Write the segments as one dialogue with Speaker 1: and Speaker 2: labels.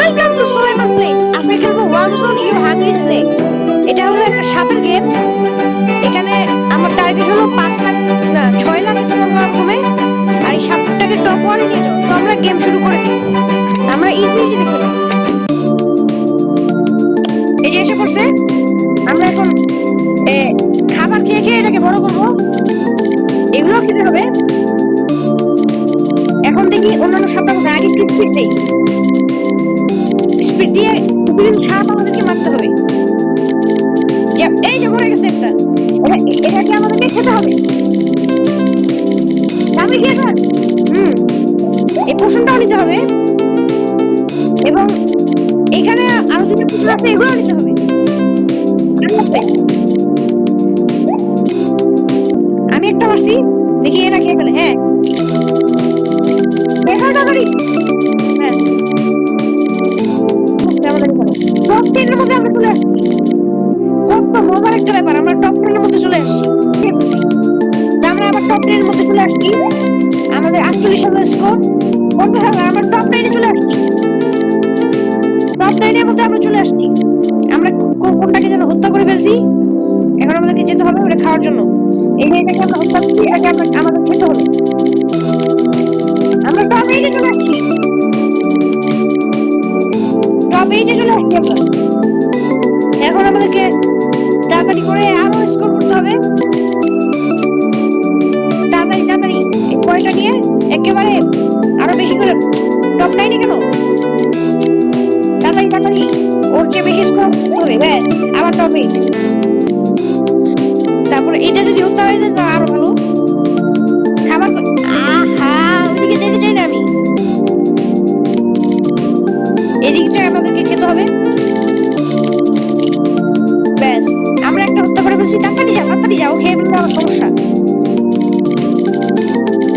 Speaker 1: Welcome to Solaiman place. আজকে খেলবো ওয়ার্মজোন you hungry snake. এটা হলো একটা সাপের গেম। এখানে আমার টার্গেট হলো 5 লাখ না 6 লাখ স্কোর করা প্রথমে, আর এই সাপটাকে টপ 1-এ নিয়ে যাও। তো আমরা গেম শুরু করে দিই। আমরা ইনফিনিটি দেখব। এই যে এসে পড়ছে। আমরা এখন খাবার খেয়ে খেয়ে এটাকে বড় করব। এগুলো খেতে হবে। এখন দেখি অন্যান্য সাপটা আগে কি স্পিড দেই। স্পিড দিয়ে বিভিন্ন সাপ আমাদেরকে মারতে হবে। এই যে মরে গেছে একটা। এটাকে আমাদেরকে খেতে হবে। আমি খেয়ে ফেল। এই পোষণটাও নিতে হবে, এবং এখানে আরো দুটো পুতুল আছে, এগুলো নিতে হবে। আমি একটা মারছি, দেখি এরা খেয়ে ফেলে। হ্যাঁ তাড়াতাড়ি। হ্যাঁ টপ 10-এর মধ্যে আমরা চলে আসছি। কত মজার একটা ব্যাপার, আমরা টপ 10-এর মধ্যে চলে আসছি। আমরা আবার টপ 10-এর মধ্যে চলে আসছি। আমাদের 48,000 স্কোর। আমরা টপ 9-এ চলে আসছি। টপ 9-এর মধ্যে আমরা চলে আসছি। আমরা কোনটাকে যেন হত্যা করে ফেলছি। এখন আমাদেরকে যেতে হবে ওটা খাওয়ার জন্য। এই যে এটাকে আমরা হত্যা করছি, এটাকে আমাদের খেতে হবে। আমরা টপ 8-এ চলে আসছি। টপ 8-এ চলে আসছি আমরা। এখন আমাদেরকে তাড়াতাড়ি করে আরো স্কোর করতে হবে। তাড়াতাড়ি তাড়াতাড়ি এই পয়েন্টটা নিয়ে একেবারে আরো বেশি করে। টপ 9-এ কেন? তাড়াতাড়ি তাড়াতাড়ি ওর চেয়ে বেশি স্কোর করতে হবে। ব্যাস আবার টপ 8। তারপরে এটা যদি হত্যা হয়ে যায় আরো ভালো। খাবার আহা ওদিকে যেতে চাই না আমি। এদিকটা আমাদেরকে খেতে হবে। ব্যাস আমরা একটা হত্যা করে ফেলছি। তাড়াতাড়ি যাও খেয়ে ফেললে আমার সমস্যা।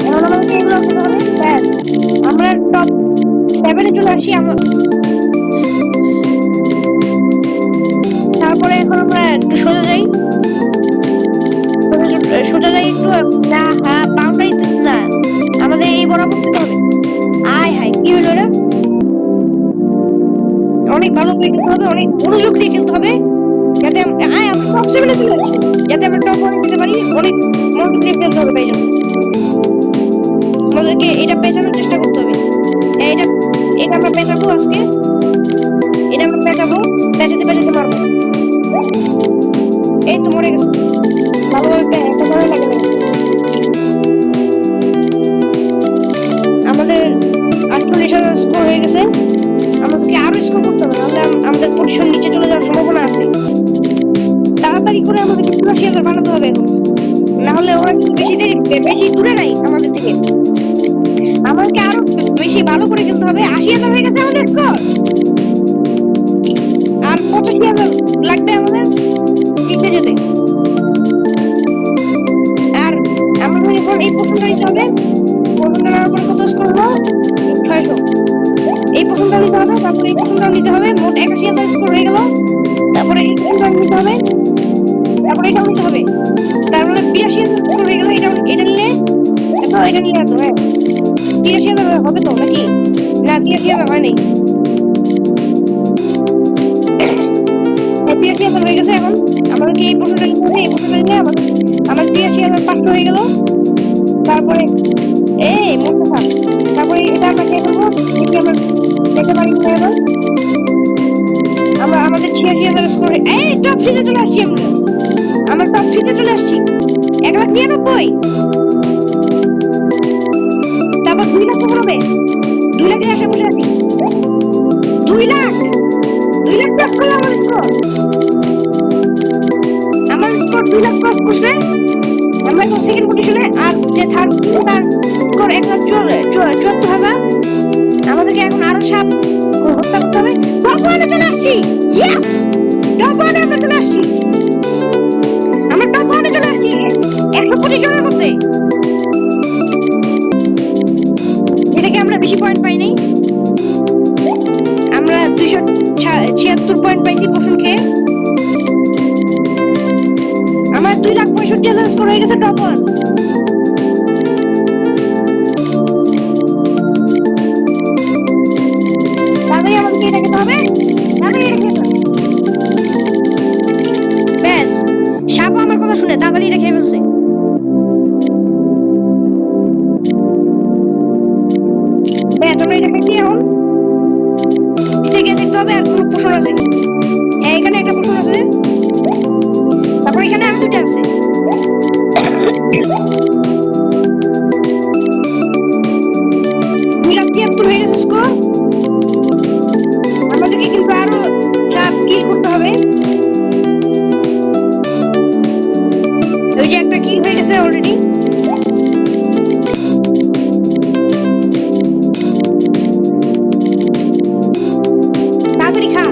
Speaker 1: এখন আমাদেরকে এগুলো খেতে হবে। ব্যাস আমরা টপ 7-এ চলে আসি। তারপরে এখন আমরা একটু সোজা যাই একটু। না হ্যাঁ বাউন্ডারি না, আমাদের এই বরাবর খেতে হবে। আয় হায় কি হলো এটা? অনেক ভালো করে খেলতে হবে, অনেক মনোযোগ দিয়ে খেলতে হবে, যাতে আমরা টপ 7-এ চলে আসি, যাতে আমরা টপ 1-এ যেতে পারি। অনেক মনোযোগ দিয়ে খেলতে হবে। তাই জন্য আমাদেরকে এটা পেঁচানোর চেষ্টা করতে হবে। এটা আমরা পেঁচাবো আজকে। এটা আমরা পেঁচাতে মারবো। এই তো মরে গেছে। ভালোভাবে একটা ভালো লাগে না। আমাদের 48,000 স্কোর হয়ে গেছে। আমাদেরকে আরো স্কোর করতে হবে, নাহলে আমাদের পজিশন নিচে চলে যাওয়ার সম্ভাবনা আছে। তাড়াতাড়ি করে আমাদেরকে 84,000 বানাতে হবে এখন, না হলে ওরা বেশি দূরে নাই আমাদের থেকে। আমাদেরকে আরো বেশি ভালো করে খেলতে হবে। 80,000 হয়ে গেছে আমাদের স্কোর। আর 85,000 লাগবে আমাদের জিতে যেতে। আর আমাদের এখন এই পোষণটা নিতে হবে। পোষণটা নেওয়ার পরে কত স্কোর হলো? 600। এই পোষণটা নিতে হবে, তারপরে এই পোষণটা নিতে হবে। মোট 81,000 স্কোর হয়ে গেল। তারপরে এই পোষণটা নিতে হবে, তারপরে এটাও নিতে হবে। তারপরে 82,000 স্কোর হয়ে গেল। এটা নিলে এটা নিলে এত। হ্যাঁ 83,000 হবে তো নাকি? না 83,000 হয়নি। 83,000 হয়ে গেছে। এখন আমাদেরকে এই পোষণটা নিতে হবে। এই পোষণটা নিলে আমাদের 83,500 হয়ে গেল। তারপরে মরতে থাক। তারপরে এটা আমরা খেয়ে ফেলবো। দেখি আমরা খেতে পারি না। এবার আমরা আমাদের 86,000 স্কোর। টপ 3-তে চলে আসছি। আমরা টপ 3-তে চলে আসছি। 1,99,000। তারপর 2 লাখ কখন হবে? 2 লাখের আশা বসে আছি। 2 লাখ ক্রস করলো আমার স্কোর। 2 লাখ ক্রস করছে। আমরা এখন সেকেন্ড পজিশনে। আর যে থার্ড তার স্কোর 1,74,000। আমাদেরকে এখন আরো সাপ হত্যা করতে হবে। টপ 1-এ চলে আসছি। ইয়েস টপ 1-এ আমরা চলে আসছি। আমরা টপ 1-এ চলে আসছি 125 জনের মধ্যে। এটাকে আমরা বেশি পয়েন্ট পাই নাই। আমরা 276 পয়েন্ট পাইছি পোষণ খেয়ে। আমার 2,65,000 স্কোর হয়ে গেছে টপ 1। তারপরে আমাদেরকে এটা খেতে হবে, তাড়াতাড়ি এটা খেতে হবে। ব্যাস, সাপও আমার কথা শুনে তাড়াতাড়ি এটা খেয়ে ফেলছে। ব্যাস, আমরা এটা খেয়ে এখন সেকে দেখতে হবে আর কোনো পোষণ আছে কি। এখানে একটা পোষণ আছে, তারপর এখানে আর দুইটা আছে। 2,73 হয়ে গেছে স্কোর। আমাদেরকে কিন্তু আরো কিল করতে হবে। ওই যে একটা কিল হয়ে গেছে অলরেডি। তাড়াতাড়ি খা।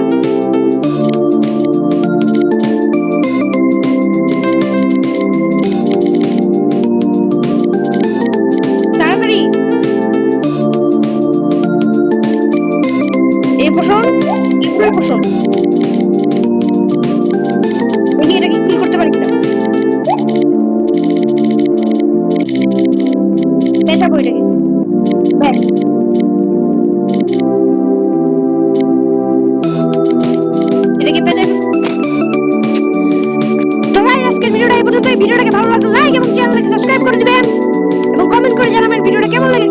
Speaker 1: তাড়াতাড়ি এই পোষণ, এগুলোর পোষণ দেখি এটাকে কিল করতে পারি কিনা। পেঁচাবো এটাকে। ব্যাস, এটাকে পেঁচাই। তো ভাই আজকের ভিডিওটা এই পর্যন্ত। ভিডিওটাকে ভালো লাগলে লাইক এবং চ্যানেলটাকে সাবস্ক্রাইব করে দিবেন এবং কমেন্ট করে জানাবেন ভিডিওটা কেমন লাগে।